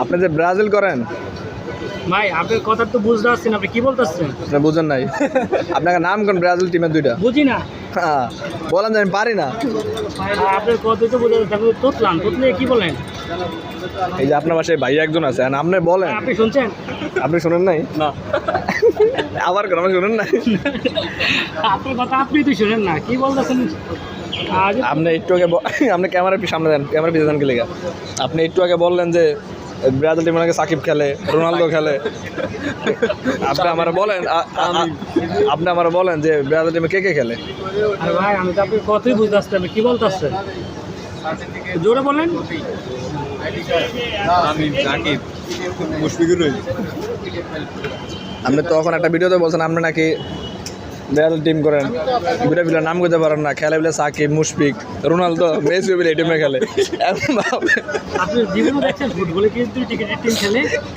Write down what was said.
আপনি যে ব্রাজিল করেন ভাই আপনার কথা তো বুঝতে পারছেন, আপনি কি বলতেছেন? আপনি বুঝেন নাই। আপনাকে নাম কোন ব্রাজিল টিমের দুইটা? বুঝি না। হ্যাঁ, বলেন যে আমি পারি না। আপনার কথা তো বুঝে যাচ্ছে, তুতলে কি বলেন? এই যে আপনার বাসায় ভাই একজন আছে, আর আপনি বলেন। আপনি শুনছেন? আপনি শুনেন নাই? না। আবার কেন আপনি শুনেন নাই? আপনার কথা আপনি তো শুনেন না, কি বলতেছেন? আপনি একটু আগে আপনি ক্যামেরার সামনে দেন, ক্যামেরা পিছিয়ে দেন, কি লেগে? আপনি একটু আগে বললেন যে ব্রাজিল টিমে নাকি সাকিব খেলে, রোনালদো খেলে। আপনি আমার বলেন, আপনি আমার বলেন যে ব্রাজিল টিমে কে কে খেলে? আরে ভাই আমি তো আপনার কথাই বুঝতে পারছি, আপনি কি বলতেছেন? জোরে বলেন। আমি সাকিব, মুশফিকুর রহিম। আপনি তখন একটা ভিডিওতে বলছেন আপনি নাকি ব্রাজিল টিম করেন, দুটা প্লেয়ার নাম করতে পারেন না, খেলে বলে সাকিব, মুশফিক, রোনালদো, মেসি বলে এই টিমে খেলে। আপনি জীবনে দেখছেন ফুটবলে কিন্তু টিকেটের টিম খেলে?